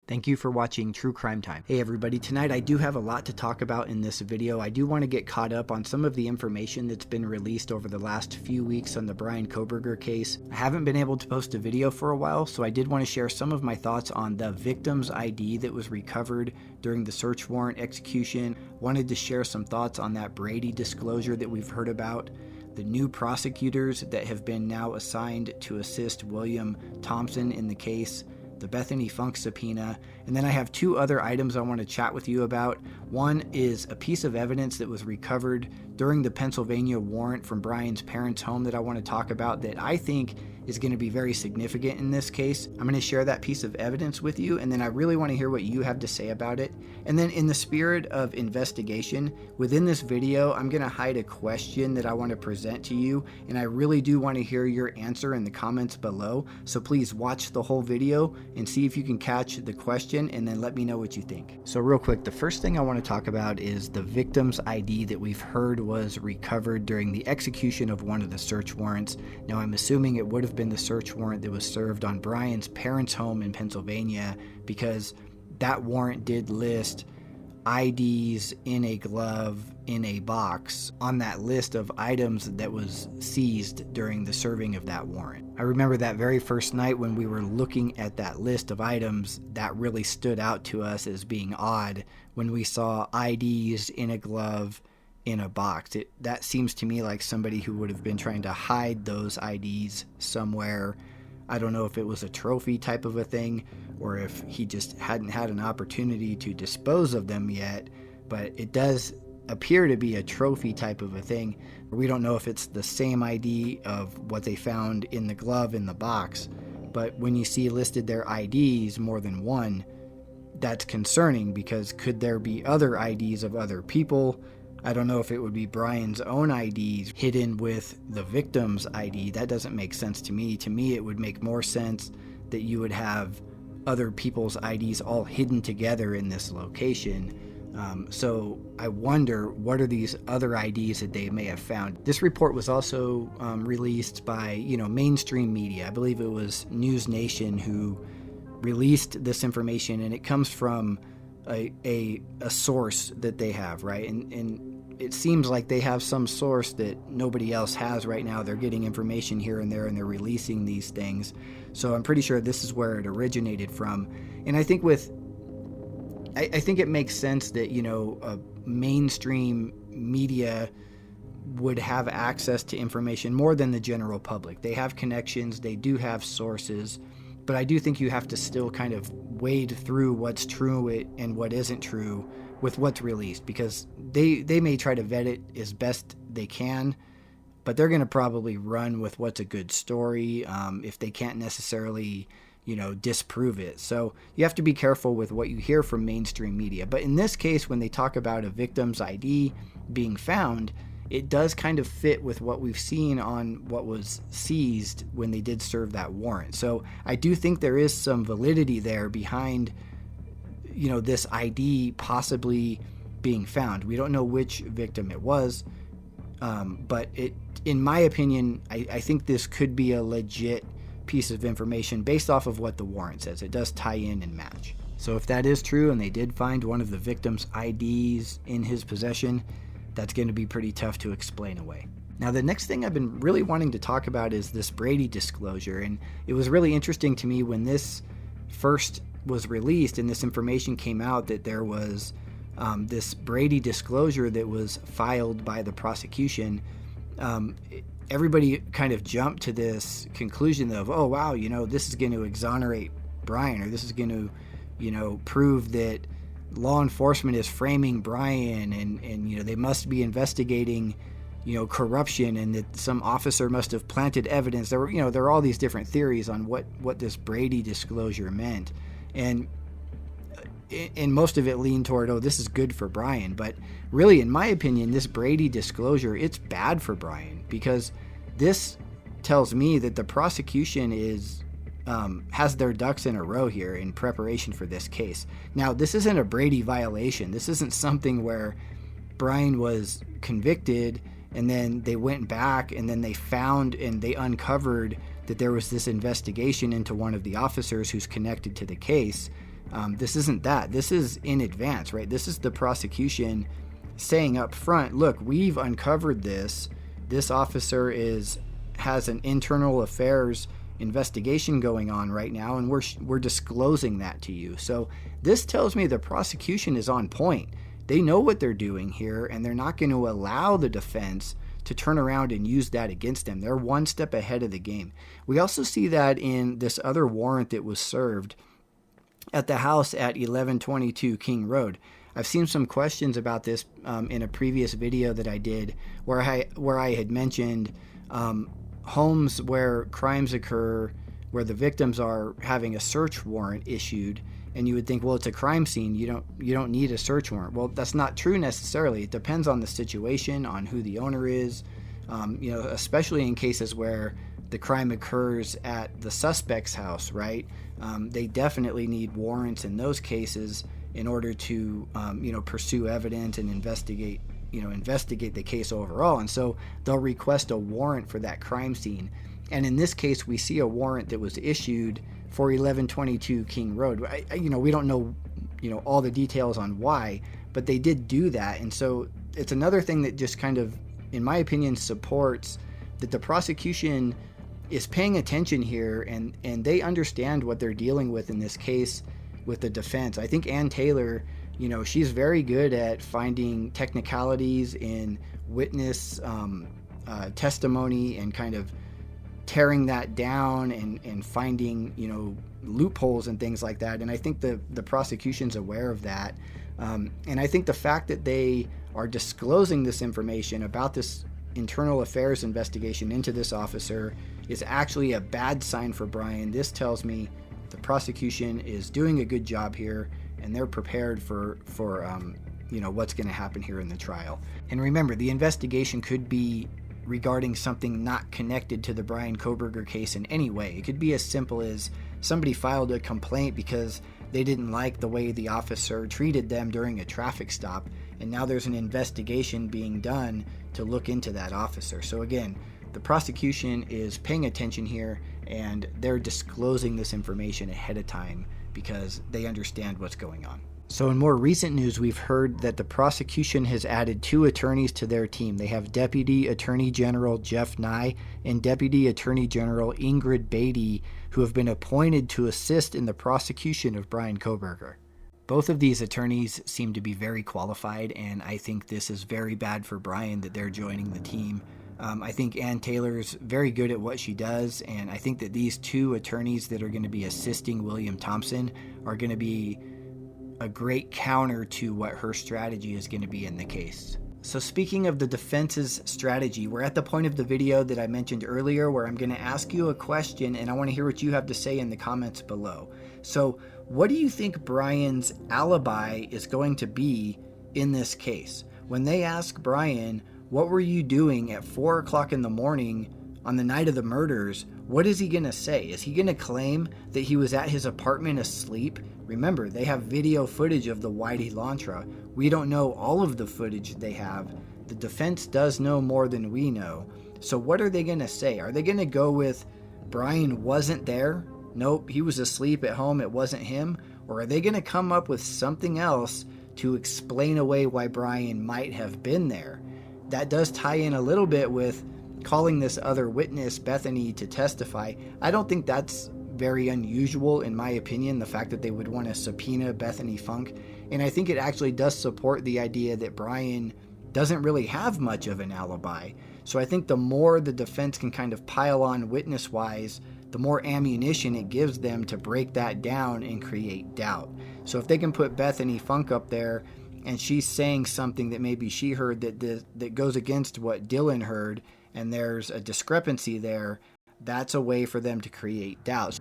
Thank you for watching True Crime Time. Hey everybody, tonight I do have a lot to talk about in this video. I do want to get caught up on some of the information that's been released over the last few weeks on the Bryan Kohberger case. I haven't been able to post a video for a while, so I did want to share some of my thoughts on the victim's ID that was recovered during the search warrant execution. Wanted to share some thoughts on that Brady disclosure that we've heard about, the new prosecutors that have been now assigned to assist William Thompson in the case, the Bethany Funke subpoena, and then I have two other items I want to chat with you about. One is a piece of evidence that was recovered during the Pennsylvania warrant from Bryan's parents' home that I want to talk about that I think is going to be very significant in this case. I'm going to share that piece of evidence with you, and then I really want to hear what you have to say about it. And then in the spirit of investigation, within this video, I'm going to hide a question that I want to present to you, and I really do want to hear your answer in the comments below. So please watch the whole video and see if you can catch the question, and then let me know what you think. So real quick, the first thing I want to talk about is the victim's ID that we've heard was recovered during the execution of one of the search warrants. Now I'm assuming it would have been the search warrant that was served on Bryan's parents' home in Pennsylvania, because that warrant did list IDs in a glove in a box on that list of items that was seized during the serving of that warrant. I remember that very first night when we were looking at that list of items, that really stood out to us as being odd when we saw IDs in a glove in a box. That seems to me like somebody who would have been trying to hide those IDs somewhere. I don't know if it was a trophy type of a thing or if he just hadn't had an opportunity to dispose of them yet, but it does appear to be a trophy type of a thing. We don't know if it's the same ID of what they found in the glove in the box, but when you see listed their IDs, more than one, that's concerning, because could there be other IDs of other people? I don't know if it would be Bryan's own IDs hidden with the victim's ID. That doesn't make sense to me. To me, it would make more sense that you would have other people's IDs all hidden together in this location. So I wonder, what are these other IDs that they may have found? This report was also released by, mainstream media. I believe it was News Nation who released this information, and it comes from a source that they have, right? And it seems like they have some source that nobody else has right now. They're getting information here and there, and they're releasing these things. So I'm pretty sure this is where it originated from. And I think I think it makes sense that, mainstream media would have access to information more than the general public. They have connections, they do have sources, but I do think you have to still kind of wade through what's true and what isn't true with what's released, because they may try to vet it as best they can, but they're going to probably run with what's a good story if they can't necessarily disprove it. So you have to be careful with what you hear from mainstream media. But in this case, when they talk about a victim's ID being found, it does kind of fit with what we've seen on what was seized when they did serve that warrant. So I do think there is some validity there behind, this ID possibly being found. We don't know which victim it was, but in my opinion, I think this could be a legit piece of information based off of what the warrant says. It does tie in and match. So if that is true and they did find one of the victim's IDs in his possession, that's going to be pretty tough to explain away. Now, the next thing I've been really wanting to talk about is this Brady disclosure. And it was really interesting to me when this first was released and this information came out that there was this Brady disclosure that was filed by the prosecution. Everybody kind of jumped to this conclusion of, oh, wow, this is going to exonerate Bryan, or this is going to, prove that law enforcement is framing Bryan, and they must be investigating, corruption, and that some officer must have planted evidence. There were all these different theories on what this Brady disclosure meant, and most of it leaned toward, oh, this is good for Bryan. But really, in my opinion, this Brady disclosure, it's bad for Bryan, because this tells me that the prosecution has their ducks in a row here in preparation for this case. Now, this isn't a Brady violation. This isn't something where Bryan was convicted and then they went back and then they found and they uncovered that there was this investigation into one of the officers who's connected to the case. This isn't that. This is in advance, right? This is the prosecution saying up front, look, we've uncovered this. This officer has an internal affairs investigation going on right now, and we're disclosing that to you. So this tells me the prosecution is on point. They know what they're doing here, and they're not going to allow the defense to turn around and use that against them. They're one step ahead of the game. We also see that in this other warrant that was served at the house at 1122 King Road. I've seen some questions about this in a previous video that I did where I had mentioned homes where crimes occur, where the victims are having a search warrant issued, and you would think, well, it's a crime scene, you don't need a search warrant. Well, that's not true necessarily. It depends on the situation, on who the owner is, especially in cases where the crime occurs at the suspect's house, right? They definitely need warrants in those cases in order to pursue evidence and investigate the case overall. And so they'll request a warrant for that crime scene. And in this case, we see a warrant that was issued for 1122 King Road. We don't know, all the details on why, but they did do that. And so it's another thing that just kind of, in my opinion, supports that the prosecution is paying attention here, and they understand what they're dealing with in this case with the defense. I think Ann Taylor, she's very good at finding technicalities in witness testimony and kind of tearing that down and finding, loopholes and things like that. And I think the prosecution's aware of that. And I think the fact that they are disclosing this information about this internal affairs investigation into this officer is actually a bad sign for Bryan. This tells me the prosecution is doing a good job here, and they're prepared for what's going to happen here in the trial. And remember, the investigation could be regarding something not connected to the Bryan Kohberger case in any way. It could be as simple as somebody filed a complaint because they didn't like the way the officer treated them during a traffic stop, and now there's an investigation being done to look into that officer. So again, the prosecution is paying attention here, and they're disclosing this information ahead of time because they understand what's going on. So in more recent news, we've heard that the prosecution has added 2 attorneys to their team. They have Deputy Attorney General Jeff Nye and Deputy Attorney General Ingrid Beatty, who have been appointed to assist in the prosecution of Bryan Kohberger. Both of these attorneys seem to be very qualified, and I think this is very bad for Bryan that they're joining the team. I think Ann Taylor's very good at what she does, and I think that these 2 attorneys that are going to be assisting William Thompson are going to be a great counter to what her strategy is going to be in the case. So speaking of the defense's strategy, we're at the point of the video that I mentioned earlier where I'm going to ask you a question, and I want to hear what you have to say in the comments below. So what do you think Bryan's alibi is going to be in this case? When they ask Bryan, what were you doing at 4 o'clock in the morning on the night of the murders, what is he going to say? Is he going to claim that he was at his apartment asleep? Remember, they have video footage of the white Elantra. We don't know all of the footage they have. The defense does know more than we know. So what are they going to say? Are they going to go with Bryan wasn't there? Nope, he was asleep at home, it wasn't him? Or are they going to come up with something else to explain away why Bryan might have been there? That does tie in a little bit with calling this other witness, Bethany, to testify. I don't think that's very unusual, in my opinion, the fact that they would want to subpoena Bethany Funke. And I think it actually does support the idea that Bryan doesn't really have much of an alibi. So I think the more the defense can kind of pile on witness-wise, the more ammunition it gives them to break that down and create doubt. So if they can put Bethany Funke up there and she's saying something that maybe she heard that goes against what Dylan heard, and there's a discrepancy there, that's a way for them to create doubt.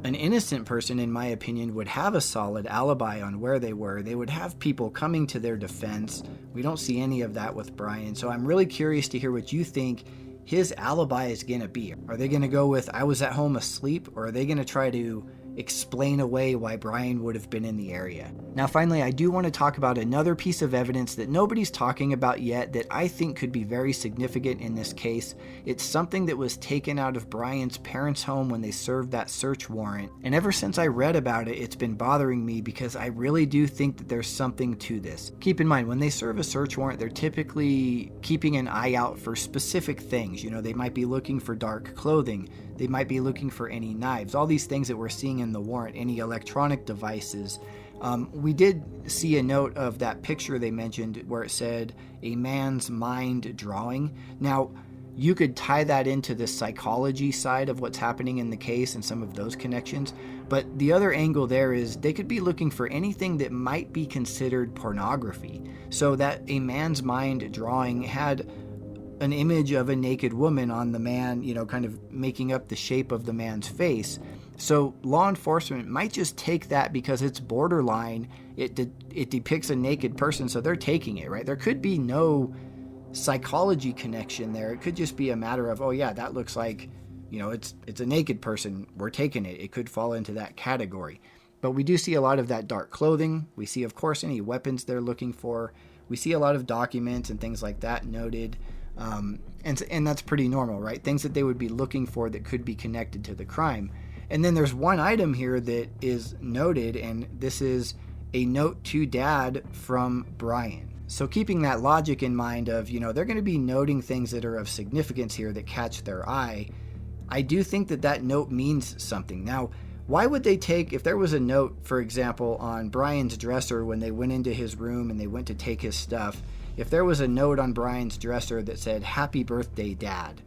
An innocent person, in my opinion, would have a solid alibi on where they were. They would have people coming to their defense. We don't see any of that with Bryan. So I'm really curious to hear what you think his alibi is going to be. Are they going to go with, I was at home asleep, or are they going to try to explain away why Bryan would have been in the area. Now finally, I do want to talk about another piece of evidence that nobody's talking about yet that I think could be very significant in this case. It's something that was taken out of Bryan's parents' home when they served that search warrant, and ever since I read about it, it's been bothering me because I really do think that there's something to this. Keep in mind, when they serve a search warrant, they're typically keeping an eye out for specific things. They might be looking for dark clothing, they might be looking for any knives, all these things that we're seeing in the warrant, any electronic devices. We did see a note of that picture they mentioned where it said a man's mind drawing. Now, you could tie that into the psychology side of what's happening in the case and some of those connections, but the other angle there is they could be looking for anything that might be considered pornography. So that a man's mind drawing had an image of a naked woman on the man, kind of making up the shape of the man's face. So law enforcement might just take that because it's borderline. It depicts a naked person, so they're taking it, right? There could be no psychology connection there. It could just be a matter of, oh yeah, that looks like, it's a naked person. We're taking it. It could fall into that category. But we do see a lot of that dark clothing. We see, of course, any weapons they're looking for. We see a lot of documents and things like that noted. And that's pretty normal, right? Things that they would be looking for that could be connected to the crime. And then there's one item here that is noted, and this is a note to Dad from Bryan. So keeping that logic in mind of, they're going to be noting things that are of significance here that catch their eye, I do think that note means something. Now, why would they take, if there was a note, for example, on Bryan's dresser when they went into his room and they went to take his stuff, if there was a note on Bryan's dresser that said, "Happy birthday, Dad,"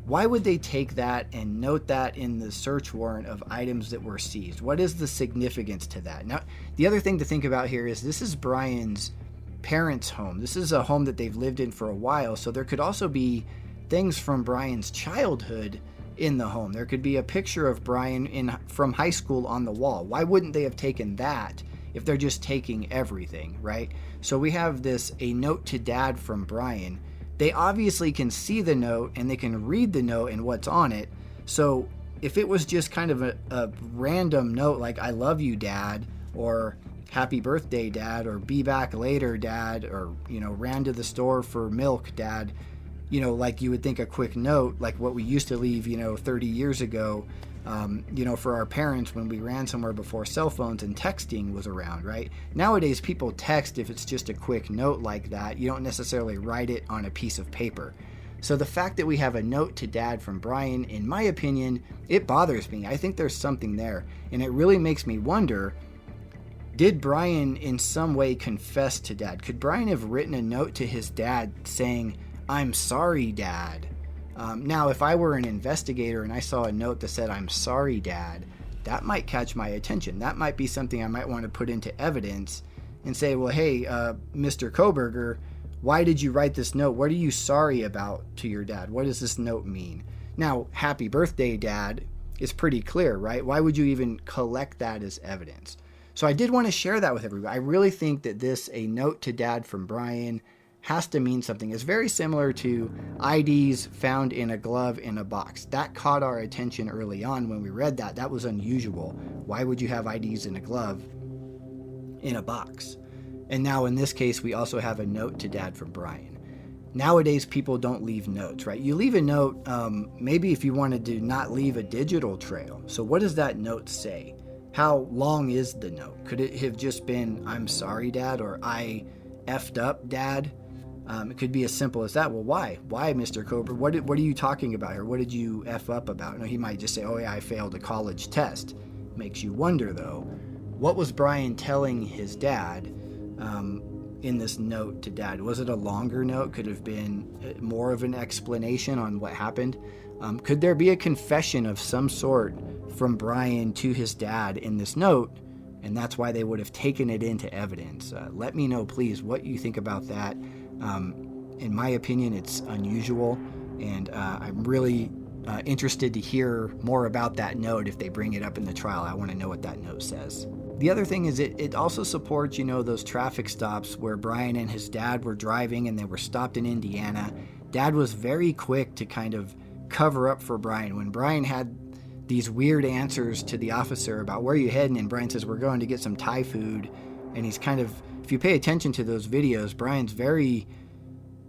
why would they take that and note that in the search warrant of items that were seized? What is the significance to that? Now, the other thing to think about here is this is Bryan's parents' home. This is a home that they've lived in for a while, so there could also be things from Bryan's childhood in the home. There could be a picture of Bryan from high school on the wall. Why wouldn't they have taken that if they're just taking everything, right? So we have a note to Dad from Bryan. They obviously can see the note and they can read the note and what's on it. So if it was just kind of a random note like, "I love you, Dad," or "Happy birthday, Dad," or "Be back later, Dad," or, "Ran to the store for milk, Dad," like you would think a quick note, like what we used to leave, 30 years ago, for our parents when we ran somewhere before cell phones and texting was around, right? Nowadays, people text if it's just a quick note like that. You don't necessarily write it on a piece of paper. So the fact that we have a note to Dad from Bryan, in my opinion, it bothers me. I think there's something there. And it really makes me wonder, did Bryan in some way confess to Dad? Could Bryan have written a note to his dad saying, "I'm sorry, Dad"? Now, if I were an investigator and I saw a note that said, "I'm sorry, Dad," that might catch my attention. That might be something I might want to put into evidence and say, well, hey, Mr. Kohberger, why did you write this note? What are you sorry about to your dad? What does this note mean? Now, "Happy birthday, Dad" is pretty clear, right? Why would you even collect that as evidence? So I did want to share that with everybody. I really think that a note to Dad from Bryan, has to mean something. It's very similar to IDs found in a glove in a box. That caught our attention early on when we read that. That was unusual. Why would you have IDs in a glove in a box? And now in this case, we also have a note to Dad from Bryan. Nowadays, people don't leave notes, right? You leave a note, maybe if you wanted to not leave a digital trail. So what does that note say? How long is the note? Could it have just been, "I'm sorry, Dad," or "I effed up, Dad"? It could be as simple as that. Well, why? Why, Mr. Kohberger? What are you talking about here? What did you F up about? No, he might just say, "Oh yeah, I failed a college test." Makes you wonder, though, what was Bryan telling his dad in this note to Dad? Was it a longer note? Could have been more of an explanation on what happened? Could there be a confession of some sort from Bryan to his dad in this note, and that's why they would have taken it into evidence? Let me know, please, what you think about that. In my opinion, it's unusual, and I'm really interested to hear more about that note if they bring it up in the trial. I want to know what that note says. The other thing is it also supports, those traffic stops where Bryan and his dad were driving and they were stopped in Indiana. Dad was very quick to kind of cover up for Bryan. When Bryan had these weird answers to the officer about where you heading, and Bryan says, we're going to get some Thai food. And he's kind of, if you pay attention to those videos, Bryan's very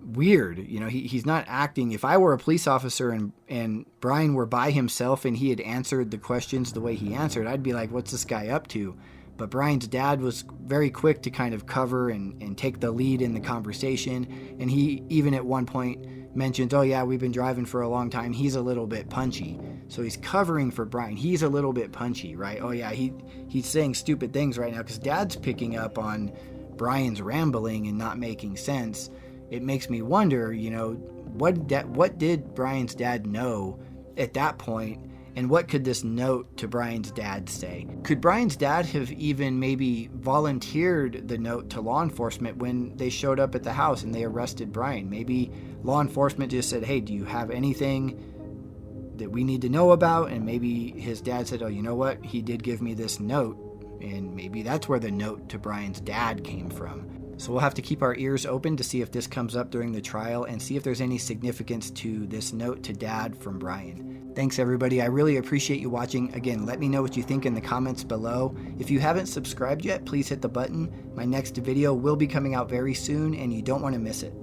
weird. You know, he's not acting. If I were a police officer and Bryan were by himself and he had answered the questions the way he answered, I'd be like, what's this guy up to? But Bryan's dad was very quick to kind of cover and take the lead in the conversation. And he even at one point mentions, oh yeah, we've been driving for a long time. He's a little bit punchy. So he's covering for Bryan. He's a little bit punchy, right? Oh yeah, he's saying stupid things right now because dad's picking up on Bryan's rambling and not making sense. It makes me wonder, you know, what did Bryan's dad know at that point, and what could this note to Bryan's dad say? Could Bryan's dad have even maybe volunteered the note to law enforcement when they showed up at the house and they arrested Bryan? Maybe law enforcement just said, hey, do you have anything that we need to know about? And maybe his dad said, oh, you know what? He did give me this note, and maybe that's where the note to Bryan's dad came from. So we'll have to keep our ears open to see if this comes up during the trial and see if there's any significance to this note to dad from Bryan. Thanks everybody. I really appreciate you watching. Again, let me know what you think in the comments below. If you haven't subscribed yet, please hit the button. My next video will be coming out very soon and you don't want to miss it.